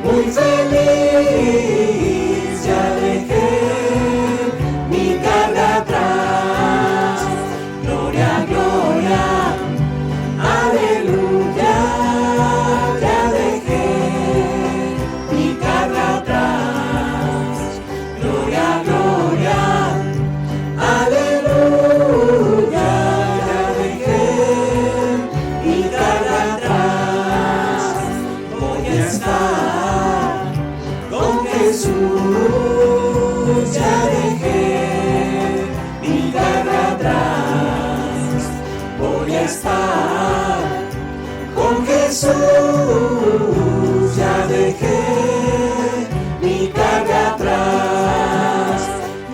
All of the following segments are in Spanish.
muy feliz, ya dejé mi carga atrás. Gloria, gloria, aleluya, ya dejé mi carga atrás. Gloria, gloria, aleluya, ya dejé mi carga atrás. Voy a estar con Jesús, ya dejé mi carga atrás. Voy a estar con Jesús, ya dejé mi carga atrás.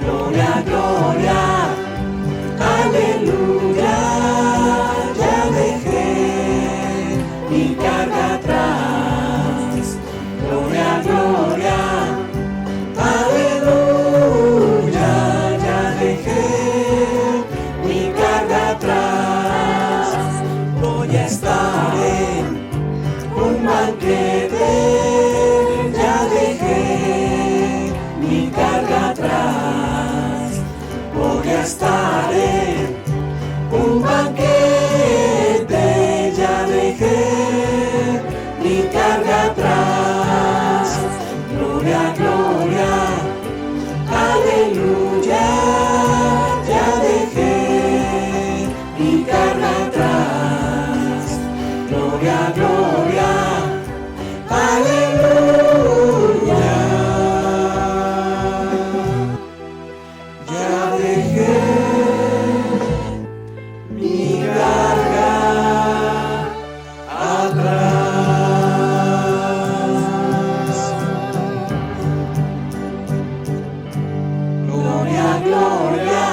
Gloria, gloria, aleluya, ya dejé mi carga atrás. Gloria, gloria, aleluya, ya dejé mi carga atrás. Voy a estar en un banquete, ya dejé mi carga atrás. Voy a estar en un banquete, ya dejé mi carga atrás. Gloria, gloria, aleluya, ya dejé mi carga atrás. Gloria, gloria, aleluya, ya dejé mi carga atrás. Gloria, gloria.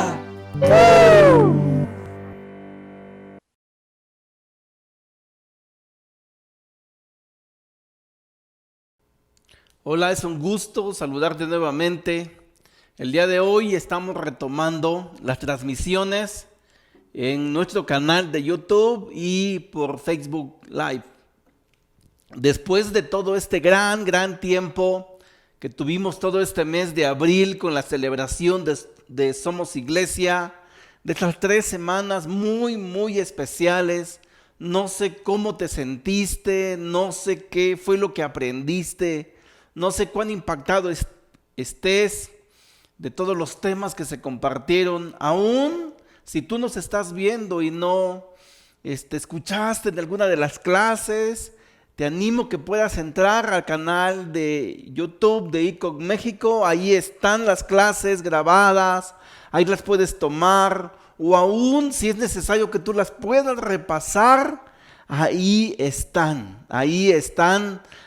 Hola, es un gusto saludarte nuevamente. El día de hoy estamos retomando las transmisiones en nuestro canal de YouTube y por Facebook Live. Después de todo este gran tiempo que tuvimos todo este mes de abril con la celebración de Somos Iglesia, de estas 3 semanas muy especiales, no sé cómo te sentiste, no sé qué fue lo que aprendiste, no sé cuán impactado estés de todos los temas que se compartieron. Aún si tú nos estás viendo y no escuchaste en alguna de las clases, te animo que puedas entrar al canal de YouTube de ICOG México. Ahí están las clases grabadas, ahí las puedes tomar, o aún si es necesario que tú las puedas repasar, ahí están.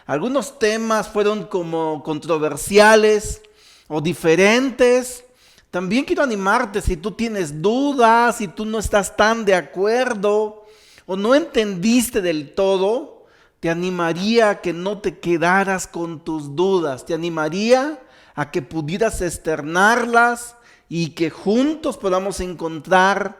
Algunos temas fueron como controversiales o diferentes. También quiero animarte, si tú tienes dudas, si tú no estás tan de acuerdo o no entendiste del todo, te animaría a que no te quedaras con tus dudas, te animaría a que pudieras externarlas y que juntos podamos encontrar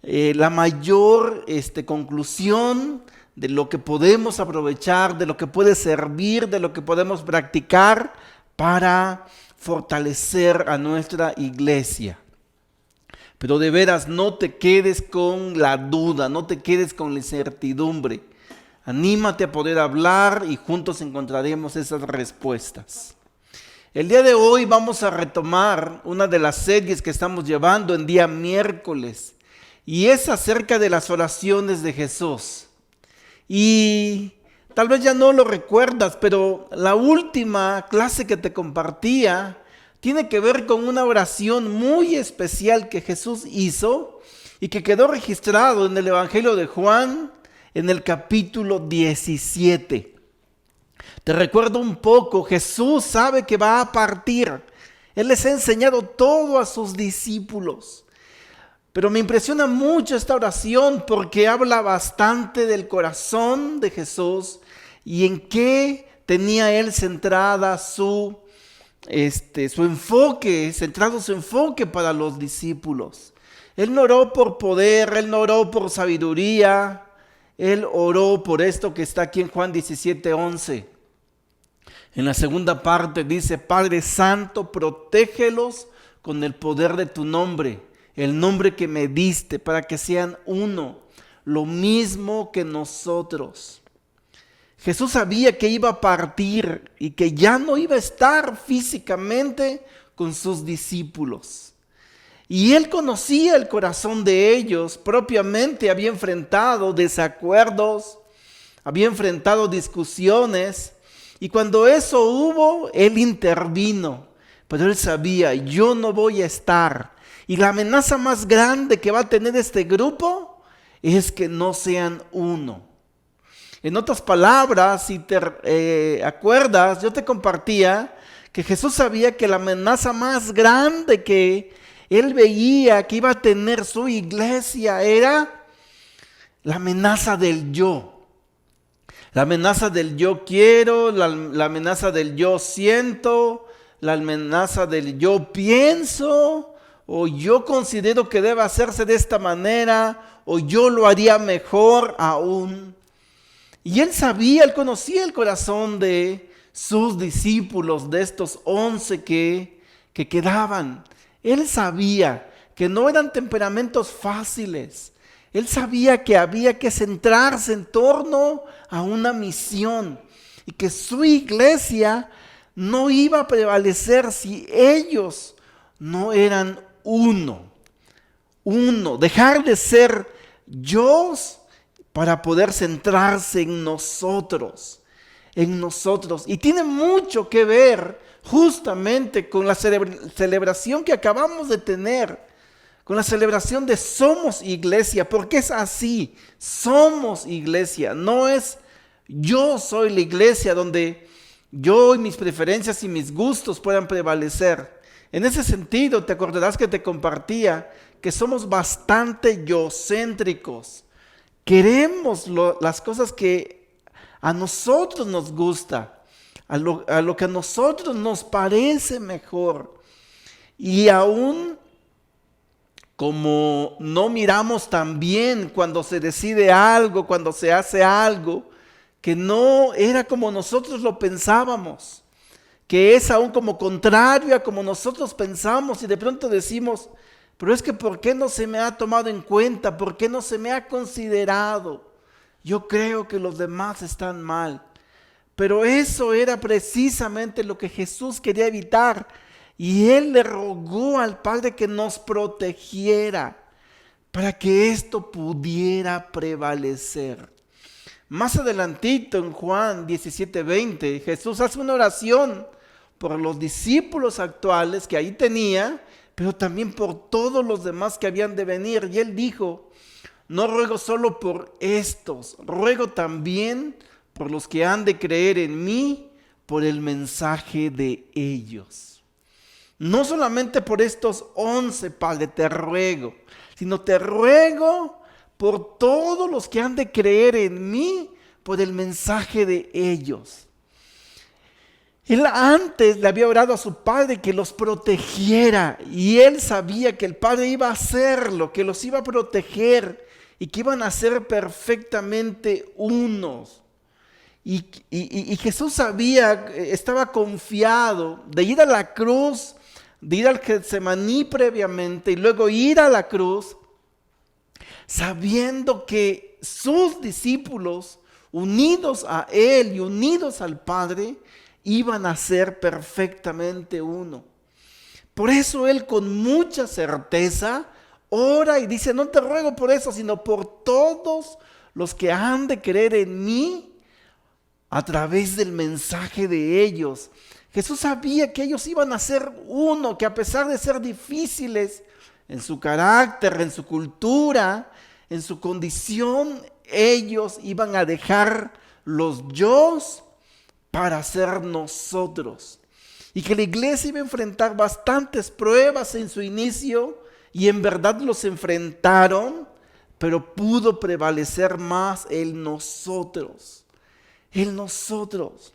la mayor conclusión de lo que podemos aprovechar, de lo que puede servir, de lo que podemos practicar para fortalecer a nuestra iglesia. Pero de veras, no te quedes con la duda, no te quedes con la incertidumbre. Anímate a poder hablar y juntos encontraremos esas respuestas. El día de hoy vamos a retomar una de las series que estamos llevando en día miércoles, y es acerca de las oraciones de Jesús. Y tal vez ya no lo recuerdas, pero la última clase que te compartía tiene que ver con una oración muy especial que Jesús hizo y que quedó registrado en el Evangelio de Juan en el capítulo 17. Te recuerdo un poco, Jesús sabe que va a partir. Él les ha enseñado todo a sus discípulos. Pero me impresiona mucho esta oración porque habla bastante del corazón de Jesús y en qué tenía él centrada su enfoque para los discípulos. Él no oró por poder, él no oró por sabiduría, él oró por esto que está aquí en Juan 17:11. En la segunda parte dice: Padre Santo, protégelos con el poder de tu nombre, el nombre que me diste, para que sean uno, lo mismo que nosotros. Jesús sabía que iba a partir y que ya no iba a estar físicamente con sus discípulos. Y él conocía el corazón de ellos, propiamente había enfrentado desacuerdos, había enfrentado discusiones, y cuando eso hubo, él intervino. Pero él sabía: yo no voy a estar. Y la amenaza más grande que va a tener este grupo es que no sean uno. En otras palabras, si te acuerdas, yo te compartía que Jesús sabía que la amenaza más grande que él veía que iba a tener su iglesia era la amenaza del yo. La amenaza del yo quiero, la amenaza del yo siento, la amenaza del yo pienso, o yo considero que debe hacerse de esta manera, o yo lo haría mejor aún. Y él sabía, él conocía el corazón de sus discípulos, de estos 11 que quedaban. Él sabía que no eran temperamentos fáciles. Él sabía que había que centrarse en torno a una misión y que su iglesia no iba a prevalecer si ellos no eran uno. Dejar de ser yo para poder centrarse en nosotros. Y tiene mucho que ver justamente con la celebración que acabamos de tener, con la celebración de Somos Iglesia, porque es así: somos iglesia, no es yo soy la iglesia donde yo y mis preferencias y mis gustos puedan prevalecer. En ese sentido, te acordarás que te compartía que somos bastante yo-céntricos. Queremos las cosas que a nosotros nos gusta, a lo que a nosotros nos parece mejor. Y aún como no miramos tan bien cuando se decide algo, cuando se hace algo, que no era como nosotros lo pensábamos, que es aún como contrario a como nosotros pensamos, y de pronto decimos: pero es que ¿por qué no se me ha tomado en cuenta? ¿Por qué no se me ha considerado? Yo creo que los demás están mal. Pero eso era precisamente lo que Jesús quería evitar. Y Él le rogó al Padre que nos protegiera para que esto pudiera prevalecer. Más adelantito en Juan 17:20, Jesús hace una oración por los discípulos actuales que ahí tenía, pero también por todos los demás que habían de venir. Y Él dijo: no ruego solo por estos, ruego también por los que han de creer en mí por el mensaje de ellos. No solamente por estos 11, Padre, te ruego, sino te ruego por todos los que han de creer en mí por el mensaje de ellos. Él antes le había orado a su Padre que los protegiera, y él sabía que el Padre iba a hacerlo, que los iba a proteger y que iban a ser perfectamente unos. Y Jesús sabía, estaba confiado de ir a la cruz, de ir al Getsemaní previamente y luego ir a la cruz, sabiendo que sus discípulos, unidos a Él y unidos al Padre, iban a ser perfectamente uno. Por eso Él con mucha certeza ora y dice: no te ruego por eso, sino por todos los que han de creer en mí a través del mensaje de ellos. Jesús sabía que ellos iban a ser uno, que a pesar de ser difíciles en su carácter, en su cultura, en su condición, ellos iban a dejar los yos para ser nosotros. Y que la iglesia iba a enfrentar bastantes pruebas en su inicio, y en verdad los enfrentaron, pero pudo prevalecer más el nosotros. El nosotros.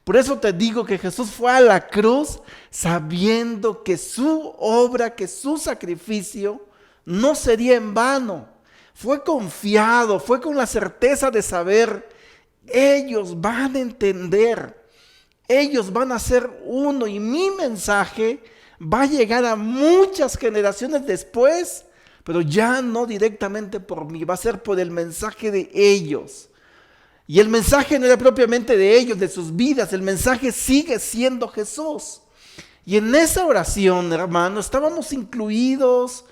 Por eso te digo que Jesús fue a la cruz sabiendo que su obra, que su sacrificio no sería en vano. Fue confiado, fue con la certeza de saber: ellos van a entender ellos van a ser uno y mi mensaje va a llegar a muchas generaciones después, pero ya no directamente por mí, va a ser por el mensaje de ellos. Y el mensaje no era propiamente de ellos, de sus vidas, el mensaje sigue siendo Jesús. Y en esa oración, hermano, estábamos incluidos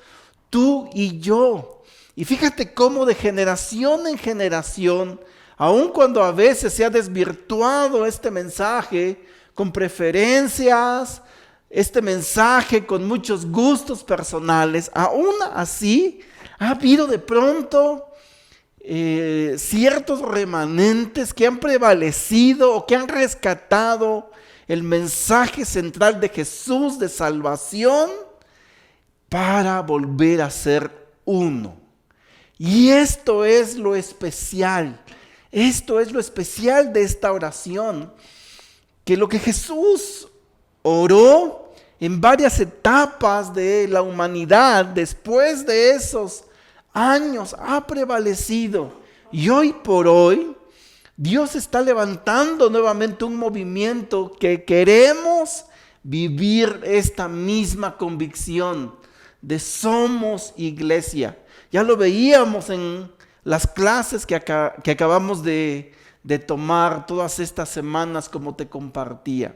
tú y yo. Y fíjate cómo de generación en generación, aun cuando a veces se ha desvirtuado este mensaje con preferencias, este mensaje con muchos gustos personales, aún así ha habido de pronto ciertos remanentes que han prevalecido o que han rescatado el mensaje central de Jesús de salvación para volver a ser uno. Y esto es lo especial. Esto es lo especial de esta oración, que lo que Jesús oró en varias etapas de la humanidad, después de esos años, ha prevalecido. Y hoy por hoy, Dios está levantando nuevamente un movimiento que queremos vivir esta misma convicción de somos iglesia. Ya lo veíamos en las clases que acabamos de tomar todas estas semanas, como te compartía.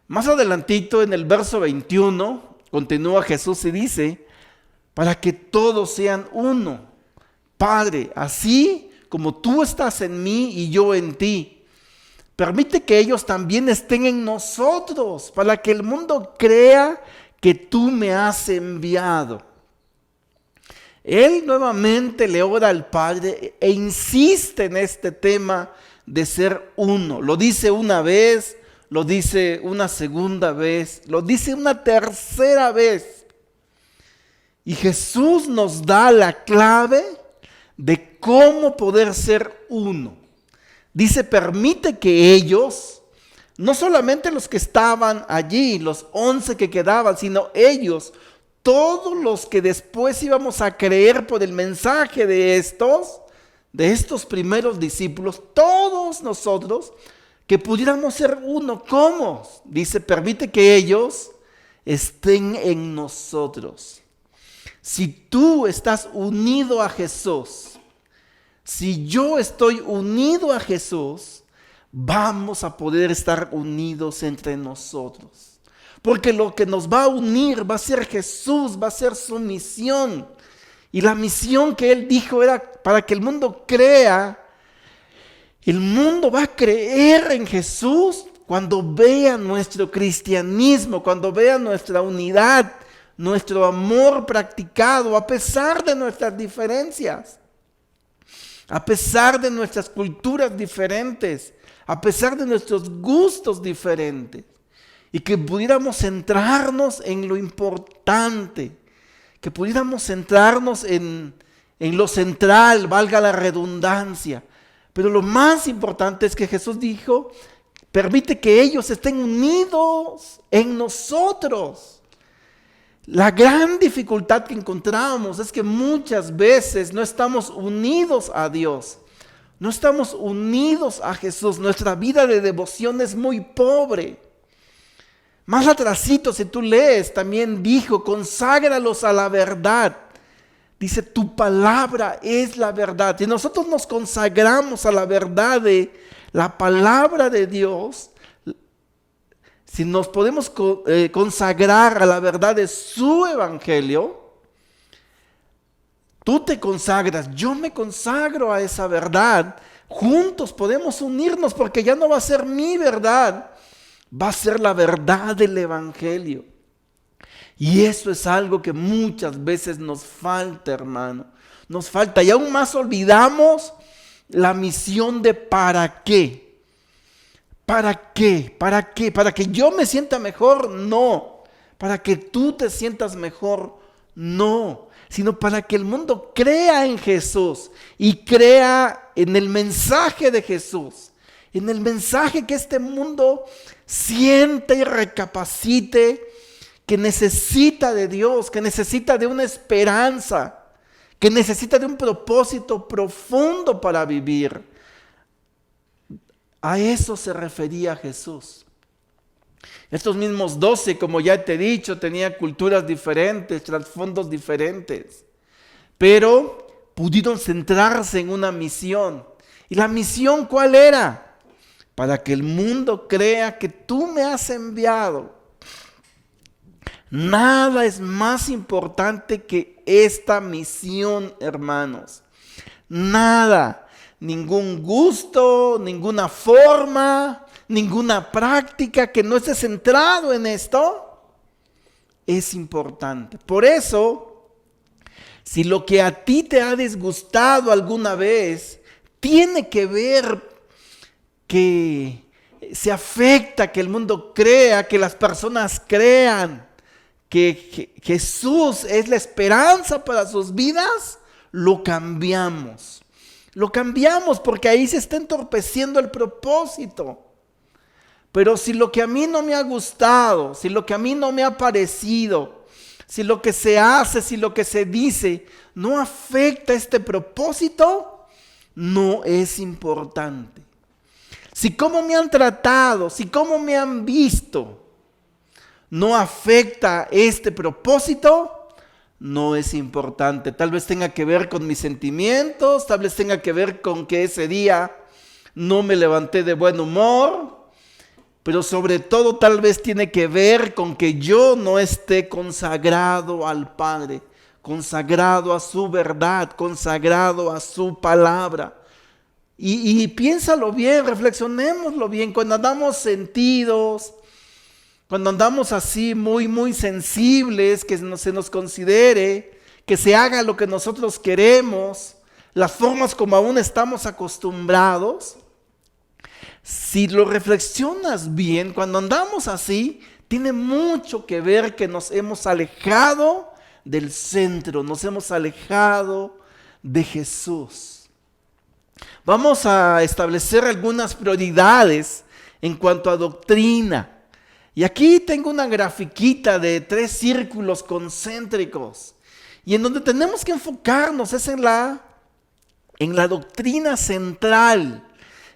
Más adelantito en el verso 21 continúa Jesús y dice: para que todos sean uno, Padre, así como tú estás en mí y yo en ti. Permite que ellos también estén en nosotros, para que el mundo crea que tú me has enviado. Él nuevamente le ora al Padre e insiste en este tema de ser uno. Lo dice una vez, lo dice una segunda vez, lo dice una tercera vez. Y Jesús nos da la clave de cómo poder ser uno. Dice, permite que ellos, no solamente los que estaban allí, los 11 que quedaban, sino ellos, todos los que después íbamos a creer por el mensaje de estos primeros discípulos, todos nosotros, que pudiéramos ser uno. ¿Cómo? Dice, permite que ellos estén en nosotros. Si tú estás unido a Jesús, si yo estoy unido a Jesús, vamos a poder estar unidos entre nosotros. Porque lo que nos va a unir va a ser Jesús, va a ser su misión. Y la misión que Él dijo era para que el mundo crea. El mundo va a creer en Jesús cuando vea nuestro cristianismo, cuando vea nuestra unidad, nuestro amor practicado, a pesar de nuestras diferencias, a pesar de nuestras culturas diferentes, a pesar de nuestros gustos diferentes. Y que pudiéramos centrarnos en lo importante, que pudiéramos centrarnos en lo central, valga la redundancia. Pero lo más importante es que Jesús dijo, permite que ellos estén unidos en nosotros. La gran dificultad que encontramos es que muchas veces no estamos unidos a Dios, no estamos unidos a Jesús. Nuestra vida de devoción es muy pobre. Más atrasito, si tú lees, también dijo, conságralos a la verdad. Dice, tu palabra es la verdad. Y nosotros nos consagramos a la verdad de la palabra de Dios. Si nos podemos consagrar a la verdad de su evangelio, tú te consagras, yo me consagro a esa verdad. Juntos podemos unirnos porque ya no va a ser mi verdad, va a ser la verdad del evangelio. Y eso es algo que muchas veces nos falta, hermano. Nos falta, y aún más olvidamos la misión de ¿para qué? ¿Para qué? ¿Para qué? ¿Para que yo me sienta mejor? No. ¿Para que tú te sientas mejor? No. Sino para que el mundo crea en Jesús y crea en el mensaje de Jesús. En el mensaje que este mundo siente y recapacite, que necesita de Dios, que necesita de una esperanza, que necesita de un propósito profundo para vivir. A eso se refería Jesús. Estos mismos 12, como ya te he dicho, tenían culturas diferentes, trasfondos diferentes, pero pudieron centrarse en una misión. ¿Y la misión cuál era? Para que el mundo crea que tú me has enviado. Nada es más importante que esta misión, hermanos. Nada, ningún gusto, ninguna forma, ninguna práctica que no esté centrado en esto es importante. Por eso, si lo que a ti te ha disgustado alguna vez tiene que ver que se afecta, que el mundo crea, que las personas crean que Jesús es la esperanza para sus vidas, lo cambiamos. Lo cambiamos porque ahí se está entorpeciendo el propósito. Pero si lo que a mí no me ha gustado, si lo que a mí no me ha parecido, si lo que se hace, si lo que se dice no afecta este propósito, no es importante. Si cómo me han tratado, si cómo me han visto, no afecta este propósito, no es importante. Tal vez tenga que ver con mis sentimientos, tal vez tenga que ver con que ese día no me levanté de buen humor, pero sobre todo tal vez tiene que ver con que yo no esté consagrado al Padre, consagrado a su verdad, consagrado a su palabra. Y piénsalo bien, reflexionémoslo bien, cuando andamos sentidos, cuando andamos así muy sensibles, que se nos considere, que se haga lo que nosotros queremos, las formas como aún estamos acostumbrados. Si lo reflexionas bien, cuando andamos así, tiene mucho que ver que nos hemos alejado del centro, nos hemos alejado de Jesús. Vamos a establecer algunas prioridades en cuanto a doctrina. Y aquí tengo una grafiquita de 3 círculos concéntricos. Y en donde tenemos que enfocarnos es en la doctrina central,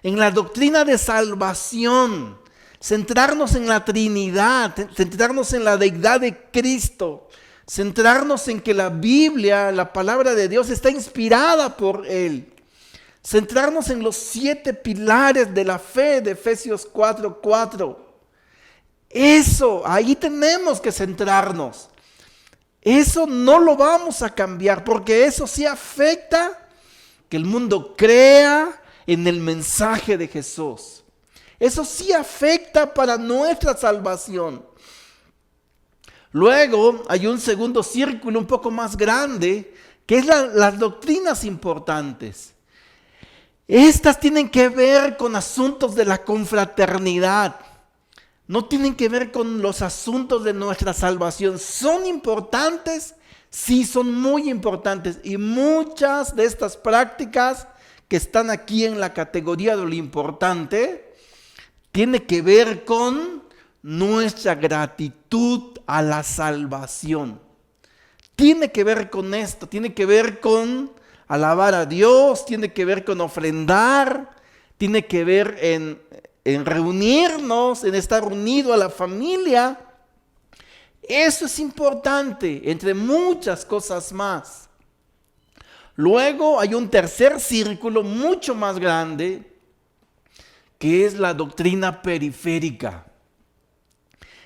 en la doctrina de salvación, centrarnos en la Trinidad, centrarnos en la deidad de Cristo, centrarnos en que la Biblia, la palabra de Dios, está inspirada por Él. Centrarnos en los 7 pilares de la fe de Efesios 4:4. Eso, ahí tenemos que centrarnos. Eso no lo vamos a cambiar porque eso sí afecta que el mundo crea en el mensaje de Jesús. Eso sí afecta para nuestra salvación. Luego hay un segundo círculo un poco más grande que es las doctrinas importantes. Estas tienen que ver con asuntos de la confraternidad. No tienen que ver con los asuntos de nuestra salvación. ¿Son importantes? Sí, son muy importantes. Y muchas de estas prácticas que están aquí en la categoría de lo importante, tiene que ver con nuestra gratitud a la salvación. Tiene que ver con esto, tiene que ver con alabar a Dios, tiene que ver con ofrendar, tiene que ver en reunirnos, en estar unido a la familia. Eso es importante, entre muchas cosas más. Luego hay un tercer círculo mucho más grande, que es la doctrina periférica.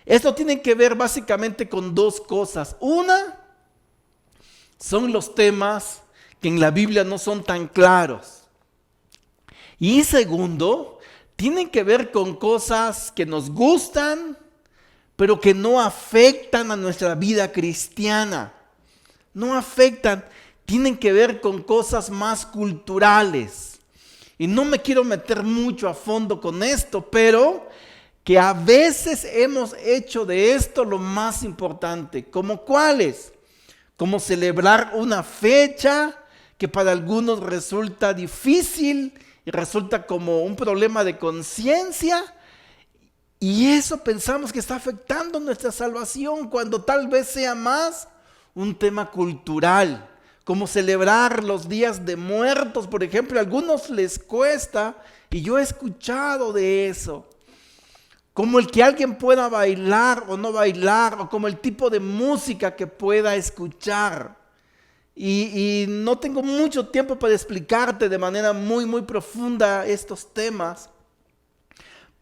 Esto tiene que ver básicamente con 2 cosas. Una, son los temas que en la Biblia no son tan claros. Y segundo, tienen que ver con cosas que nos gustan, pero que no afectan a nuestra vida cristiana. No afectan, tienen que ver con cosas más culturales. Y no me quiero meter mucho a fondo con esto, pero que a veces hemos hecho de esto lo más importante. ¿Como cuáles? Como celebrar una fecha que para algunos resulta difícil y resulta como un problema de conciencia. Y eso pensamos que está afectando nuestra salvación cuando tal vez sea más un tema cultural, como celebrar los días de muertos, por ejemplo. A algunos les cuesta, y yo he escuchado de eso. Como el que alguien pueda bailar o no bailar, o como el tipo de música que pueda escuchar. Y no tengo mucho tiempo para explicarte de manera muy profunda estos temas,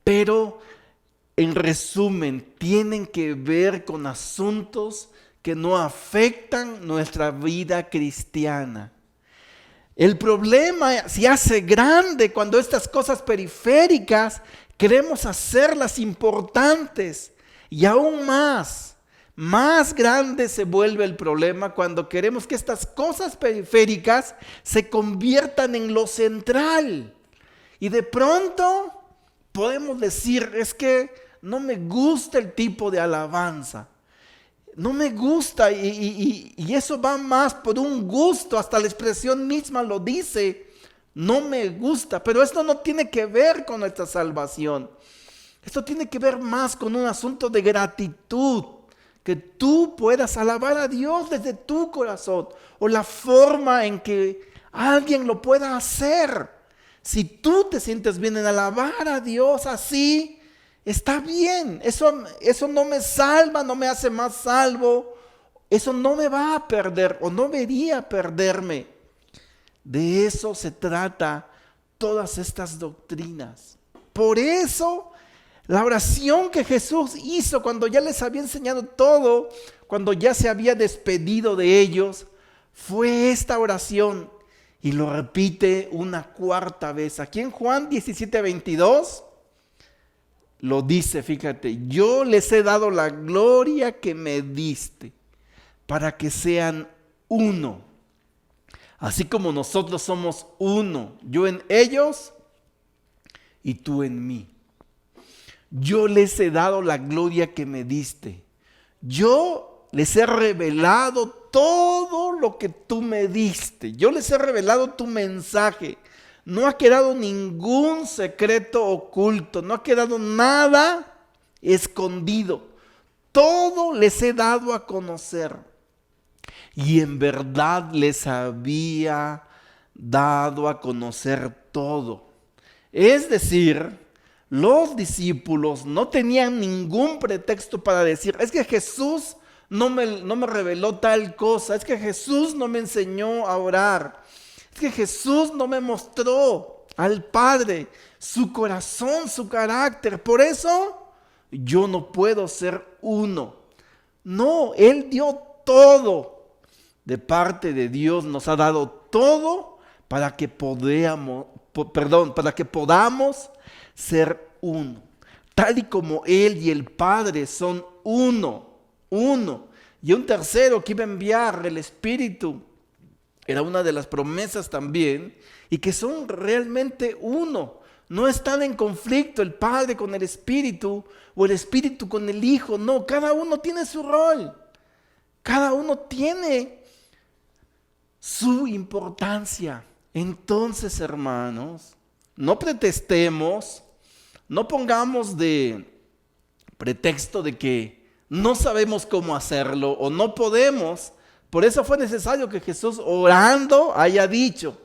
pero en resumen, tienen que ver con asuntos que no afectan nuestra vida cristiana. El problema se hace grande cuando estas cosas periféricas queremos hacerlas importantes, y aún más grande se vuelve el problema cuando queremos que estas cosas periféricas se conviertan en lo central. Y de pronto podemos decir, es que no me gusta el tipo de alabanza. No me gusta, y eso va más por un gusto, hasta la expresión misma lo dice, no me gusta. Pero esto no tiene que ver con nuestra salvación. Esto tiene que ver más con un asunto de gratitud, que tú puedas alabar a Dios desde tu corazón, o la forma en que alguien lo pueda hacer. Si tú te sientes bien en alabar a Dios así, está bien. Eso no me salva, no me hace más salvo. Eso no me va a perder, o no debería perderme. De eso se trata todas estas doctrinas. Por eso, la oración que Jesús hizo cuando ya les había enseñado todo, cuando ya se había despedido de ellos, fue esta oración. Y lo repite una cuarta vez. Aquí en Juan 17:22 lo dice, fíjate, yo les he dado la gloria que me diste, para que sean uno. Así como nosotros somos uno, yo en ellos y tú en mí. Yo les he dado la gloria que me diste. Yo les he revelado todo lo que tú me diste. Yo les he revelado tu mensaje. No ha quedado ningún secreto oculto. No ha quedado nada escondido. Todo les he dado a conocer. Y en verdad les había dado a conocer todo. Es decir, los discípulos no tenían ningún pretexto para decir, es que Jesús no me reveló tal cosa, es que Jesús no me enseñó a orar, es que Jesús no me mostró al Padre su corazón, su carácter, por eso yo no puedo ser uno. No, Él dio todo. De parte de Dios nos ha dado todo para que podamos ser uno. Tal y como Él y el Padre son uno. Y un tercero que iba a enviar, el Espíritu, era una de las promesas también, y que son realmente uno. No están en conflicto el Padre con el Espíritu o el Espíritu con el Hijo. No, cada uno tiene su rol. Cada uno tiene su importancia. Entonces, hermanos, no pretextemos, no pongamos de pretexto de que no sabemos cómo hacerlo o no podemos. Por eso fue necesario que Jesús, orando, haya dicho,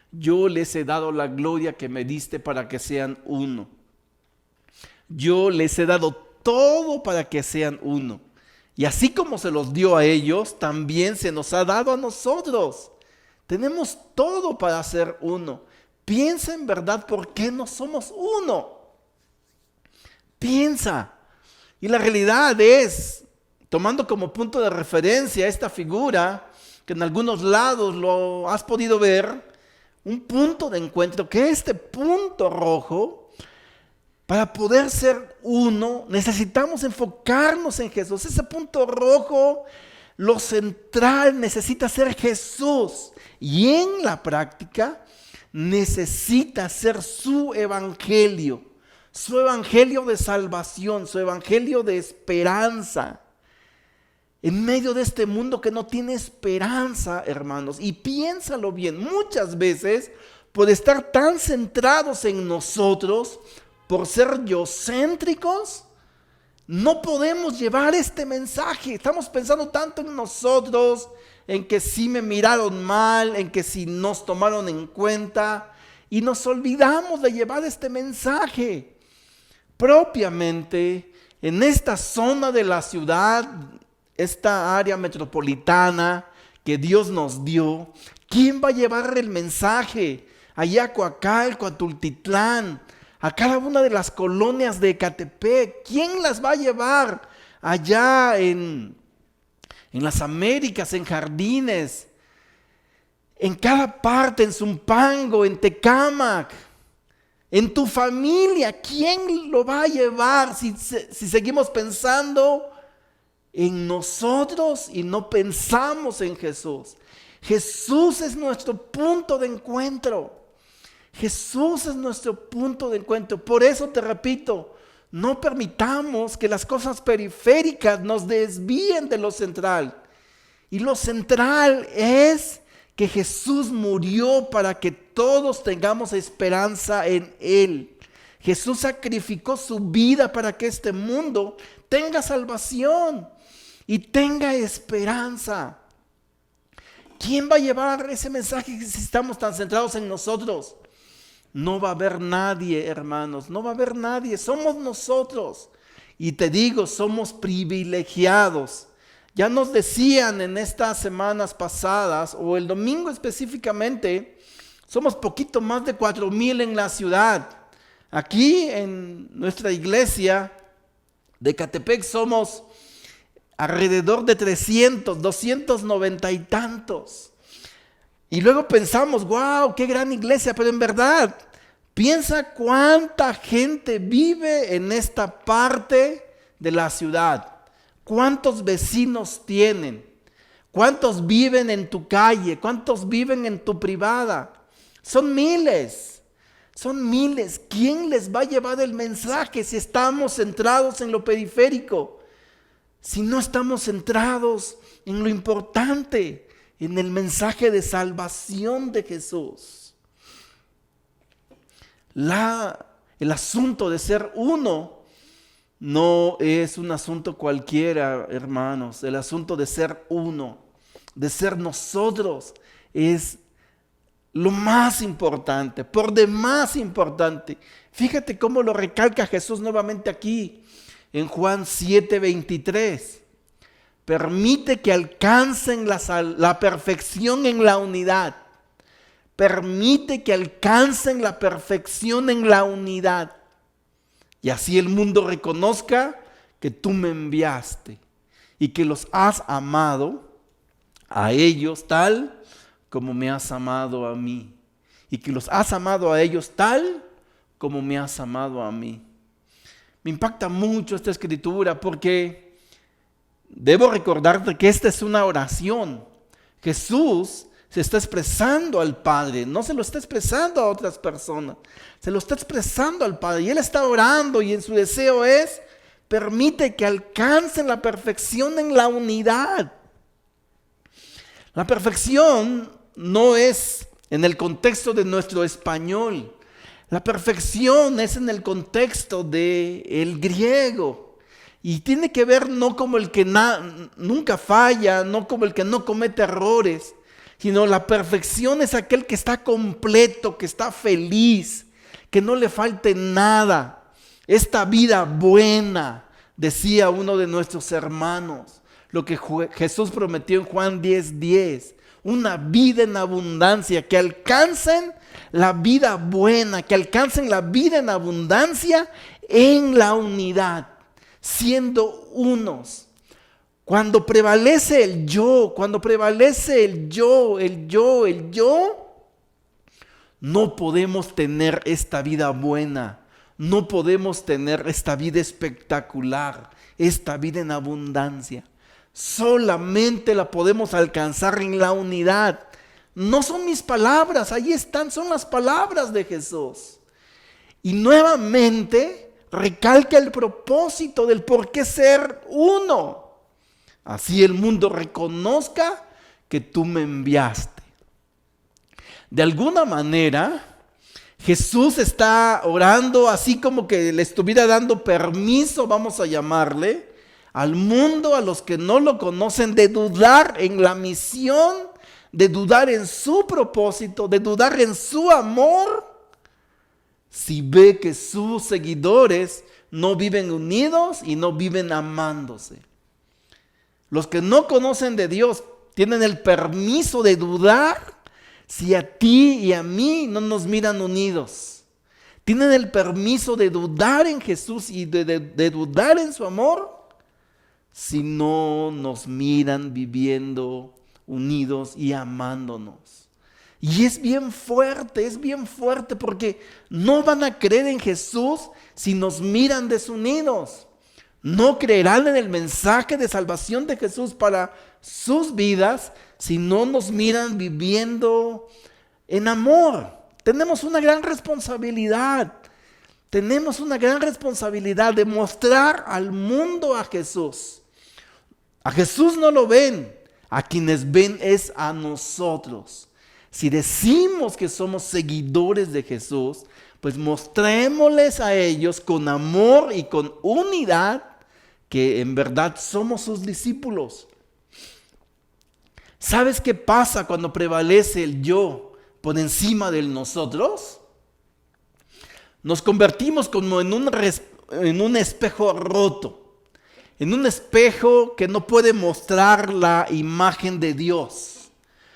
yo les he dado la gloria que me diste para que sean uno. Yo les he dado todo para que sean uno. Y así como se los dio a ellos, también se nos ha dado a nosotros. Tenemos todo para ser uno. Piensa en verdad por qué no somos uno. Piensa. Y la realidad es, tomando como punto de referencia esta figura, que en algunos lados lo has podido ver, un punto de encuentro, que este punto rojo, para poder ser uno, necesitamos enfocarnos en Jesús. Ese punto rojo, lo central necesita ser Jesús. Y en la práctica necesita ser su evangelio de salvación, su evangelio de esperanza. En medio de este mundo que no tiene esperanza, hermanos, y piénsalo bien, muchas veces por estar tan centrados en nosotros, por ser yocéntricos, no podemos llevar este mensaje. Estamos pensando tanto en nosotros, en que si me miraron mal, en que si nos tomaron en cuenta, y nos olvidamos de llevar este mensaje. Propiamente en esta zona de la ciudad, esta área metropolitana que Dios nos dio, ¿quién va a llevar el mensaje? Allá a Coacalco, a Tultitlán, a cada una de las colonias de Ecatepec. ¿Quién las va a llevar allá en las Américas, en Jardines, en cada parte, en Zumpango, en Tecámac, en tu familia? ¿Quién lo va a llevar si seguimos pensando en nosotros y no pensamos en Jesús? Jesús es nuestro punto de encuentro. Jesús es nuestro punto de encuentro. Por eso te repito, no permitamos que las cosas periféricas nos desvíen de lo central. Y lo central es que Jesús murió para que todos tengamos esperanza en Él. Jesús sacrificó su vida para que este mundo tenga salvación y tenga esperanza. ¿Quién va a llevar ese mensaje si estamos tan centrados en nosotros? No va a haber nadie, hermanos, no va a haber nadie, somos nosotros. Y te digo, somos privilegiados. Ya nos decían en estas semanas pasadas, o el domingo específicamente, somos poquito más de 4,000 en la ciudad. Aquí en nuestra iglesia de Ecatepec somos alrededor de 300, 290 y tantos. Y luego pensamos, wow, qué gran iglesia, pero en verdad, piensa cuánta gente vive en esta parte de la ciudad. ¿Cuántos vecinos tienen? ¿Cuántos viven en tu calle? ¿Cuántos viven en tu privada? Son miles, son miles. ¿Quién les va a llevar el mensaje si estamos centrados en lo periférico? Si no estamos centrados en lo importante, en el mensaje de salvación de Jesús. El asunto de ser uno no es un asunto cualquiera, hermanos. El asunto de ser uno, de ser nosotros, es lo más importante, por demás importante. Fíjate cómo lo recalca Jesús nuevamente aquí en Juan 7:23. Permite que alcancen la perfección en la unidad. Permite que alcancen la perfección en la unidad. Y así el mundo reconozca que tú me enviaste y que los has amado a ellos tal como me has amado a mí. Y que los has amado a ellos tal como me has amado a mí. Me impacta mucho esta escritura porque debo recordarte que esta es una oración. Jesús se está expresando al Padre, no se lo está expresando a otras personas, se lo está expresando al Padre. Y Él está orando y en su deseo es, permite que alcancen la perfección en la unidad. La perfección no es en el contexto de nuestro español. La perfección es en el contexto del griego. Y tiene que ver no como el que nunca falla, no como el que no comete errores, sino la perfección es aquel que está completo, que está feliz, que no le falte nada. Esta vida buena, decía uno de nuestros hermanos, lo que Jesús prometió en Juan 10:10, una vida en abundancia, que alcancen la vida buena, que alcancen la vida en abundancia en la unidad, siendo unos. Cuando prevalece el yo, no podemos tener esta vida buena, no podemos tener esta vida espectacular, esta vida en abundancia. Solamente la podemos alcanzar en la unidad. No son mis palabras, ahí están, son las palabras de Jesús. Y nuevamente recalca el propósito del por qué ser uno. Así el mundo reconozca que tú me enviaste. De alguna manera, Jesús está orando así como que le estuviera dando permiso, vamos a llamarle, al mundo, a los que no lo conocen, de dudar en la misión, de dudar en su propósito, de dudar en su amor, si ve que sus seguidores no viven unidos y no viven amándose. Los que no conocen de Dios tienen el permiso de dudar si a ti y a mí no nos miran unidos. Tienen el permiso de dudar en Jesús y de dudar en su amor si no nos miran viviendo unidos y amándonos. Y es bien fuerte porque no van a creer en Jesús si nos miran desunidos. No creerán en el mensaje de salvación de Jesús para sus vidas si no nos miran viviendo en amor. Tenemos una gran responsabilidad. Tenemos una gran responsabilidad de mostrar al mundo a Jesús. A Jesús no lo ven, a quienes ven es a nosotros. Si decimos que somos seguidores de Jesús, pues mostrémosles a ellos con amor y con unidad que en verdad somos sus discípulos. ¿Sabes qué pasa cuando prevalece el yo por encima del nosotros? Nos convertimos como en un espejo roto, en un espejo que no puede mostrar la imagen de Dios.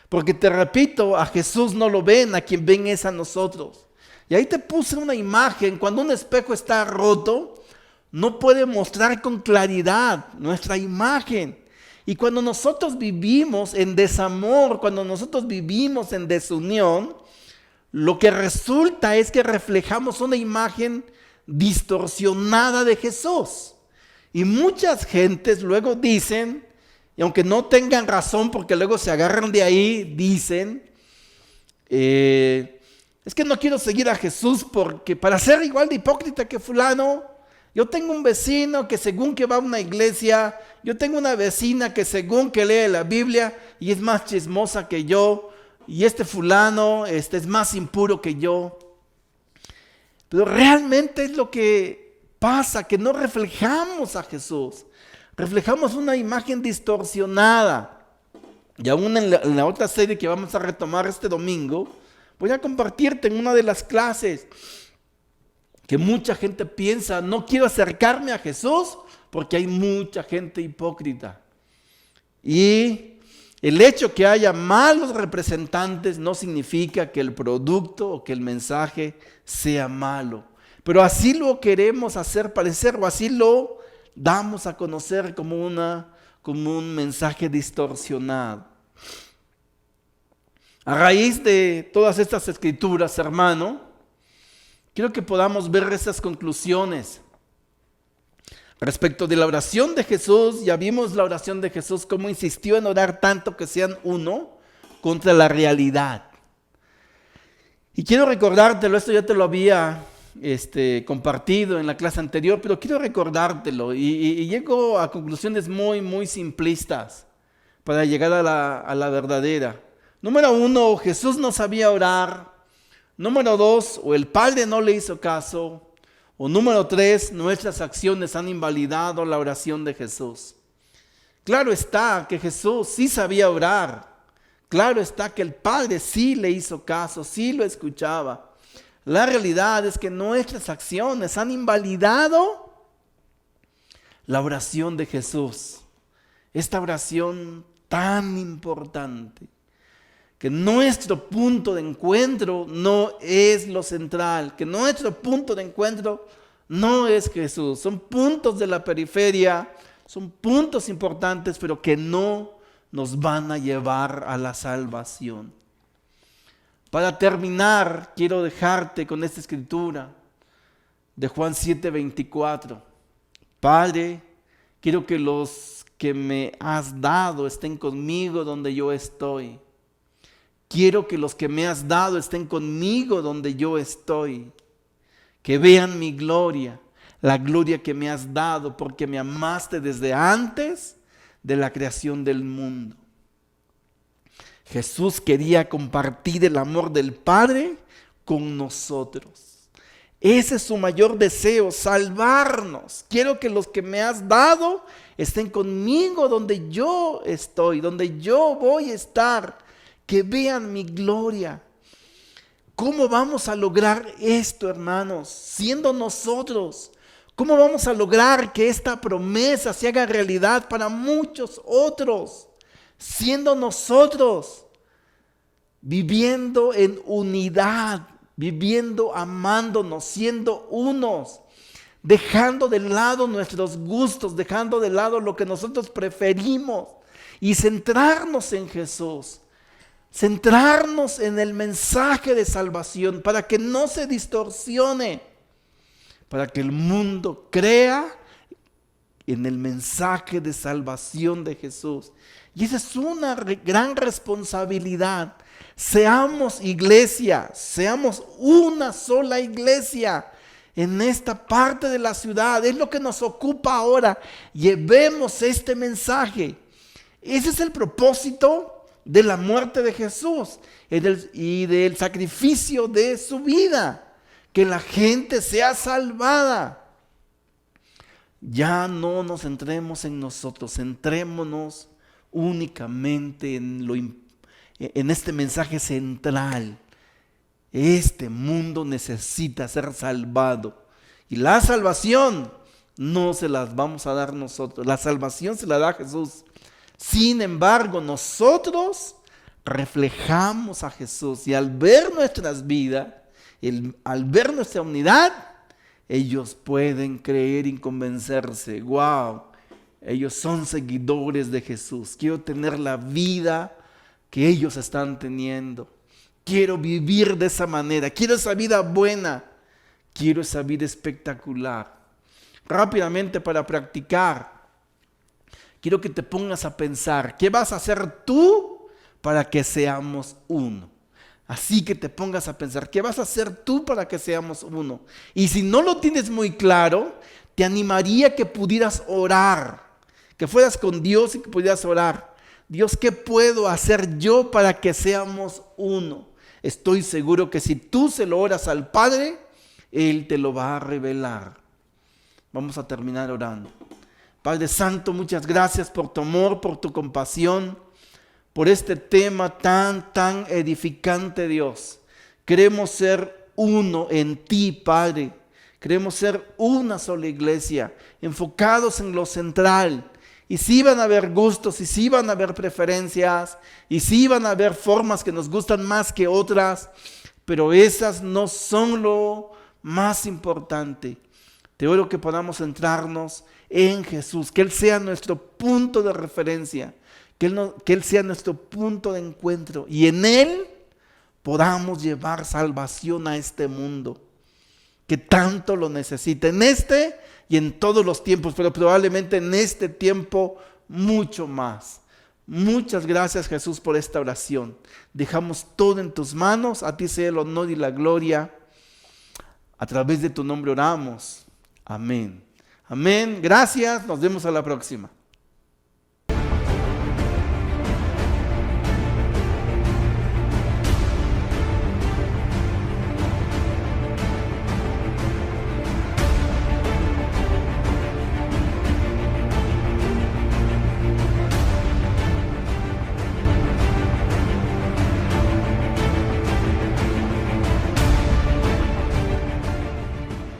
Porque te repito, a Jesús no lo ven, a quien ven es a nosotros. Y ahí te puse una imagen. Cuando un espejo está roto, no puede mostrar con claridad nuestra imagen. Y cuando nosotros vivimos en desamor, cuando nosotros vivimos en desunión, lo que resulta es que reflejamos una imagen distorsionada de Jesús. Y muchas gentes luego dicen, y aunque no tengan razón porque luego se agarran de ahí, dicen, es que no quiero seguir a Jesús porque para ser igual de hipócrita que fulano, yo tengo un vecino que según que va a una iglesia, yo tengo una vecina que según que lee la Biblia y es más chismosa que yo, y este fulano es más impuro que yo. Pero realmente es lo que pasa, que no reflejamos a Jesús. Reflejamos una imagen distorsionada. Y aún en la otra serie que vamos a retomar este domingo, voy a compartirte en una de las clases que mucha gente piensa, no quiero acercarme a Jesús porque hay mucha gente hipócrita. Y el hecho que haya malos representantes no significa que el producto o que el mensaje sea malo. Pero así lo queremos hacer parecer, o así lo damos a conocer como un mensaje distorsionado. A raíz de todas estas escrituras, hermano, quiero que podamos ver esas conclusiones. Respecto de la oración de Jesús, ya vimos la oración de Jesús, cómo insistió en orar tanto que sean uno contra la realidad. Y quiero recordártelo, esto ya te lo había compartido en la clase anterior, pero quiero recordártelo y llego a conclusiones muy, muy simplistas para llegar a la verdadera. Número 1, Jesús no sabía orar. Número 2, o el Padre no le hizo caso. O número 3, nuestras acciones han invalidado la oración de Jesús. Claro está que Jesús sí sabía orar. Claro está que el Padre sí le hizo caso, sí lo escuchaba. La realidad es que nuestras acciones han invalidado la oración de Jesús. Esta oración tan importante, que nuestro punto de encuentro no es lo central, que nuestro punto de encuentro no es Jesús. Son puntos de la periferia, son puntos importantes, pero que no nos van a llevar a la salvación. Para terminar, quiero dejarte con esta escritura de Juan 7:24. Padre, quiero que los que me has dado estén conmigo donde yo estoy. Quiero que los que me has dado estén conmigo donde yo estoy. Que vean mi gloria, la gloria que me has dado, porque me amaste desde antes de la creación del mundo. Jesús quería compartir el amor del Padre con nosotros. Ese es su mayor deseo, salvarnos. Quiero que los que me has dado estén conmigo donde yo estoy, donde yo voy a estar, que vean mi gloria. ¿Cómo vamos a lograr esto, hermanos? Siendo nosotros. ¿Cómo vamos a lograr que esta promesa se haga realidad para muchos otros? Siendo nosotros, viviendo en unidad, viviendo amándonos, siendo unos, dejando de lado nuestros gustos, dejando de lado lo que nosotros preferimos y centrarnos en Jesús, centrarnos en el mensaje de salvación para que no se distorsione, para que el mundo crea en el mensaje de salvación de Jesús. Y esa es una gran responsabilidad. Seamos iglesia, seamos una sola iglesia en esta parte de la ciudad. Es lo que nos ocupa ahora. Llevemos este mensaje. Ese es el propósito de la muerte de Jesús y del sacrificio de su vida. Que la gente sea salvada. Ya no nos centremos en nosotros, centrémonos únicamente en este mensaje central. Este mundo necesita ser salvado. Y la salvación no se las vamos a dar nosotros. La salvación se la da Jesús. Sin embargo, nosotros reflejamos a Jesús. Y al ver nuestras vidas, al ver nuestra unidad, ellos pueden creer y convencerse. Wow, ellos son seguidores de Jesús. Quiero tener la vida que ellos están teniendo. Quiero vivir de esa manera. Quiero esa vida buena. Quiero esa vida espectacular. Rápidamente, para practicar, quiero que te pongas a pensar, ¿qué vas a hacer tú para que seamos uno? Así que te pongas a pensar, ¿qué vas a hacer tú para que seamos uno? Y si no lo tienes muy claro, te animaría que pudieras orar, que fueras con Dios y que pudieras orar. Dios, ¿qué puedo hacer yo para que seamos uno? Estoy seguro que si tú se lo oras al Padre, Él te lo va a revelar. Vamos a terminar orando. Padre Santo, muchas gracias por tu amor, por tu compasión, por este tema tan edificante, Dios. Queremos ser uno en ti, Padre. Queremos ser una sola iglesia, enfocados en lo central. Y sí van a haber gustos, y sí van a haber preferencias, y sí van a haber formas que nos gustan más que otras, pero esas no son lo más importante. Te oro que podamos centrarnos en Jesús, que Él sea nuestro punto de referencia, que Él sea nuestro punto de encuentro y en Él podamos llevar salvación a este mundo que tanto lo necesita, en este y en todos los tiempos, pero probablemente en este tiempo mucho más. Muchas gracias, Jesús, por esta oración. Dejamos todo en tus manos, a ti sea el honor y la gloria. A través de tu nombre oramos. Amén. Amén. Gracias, nos vemos a la próxima.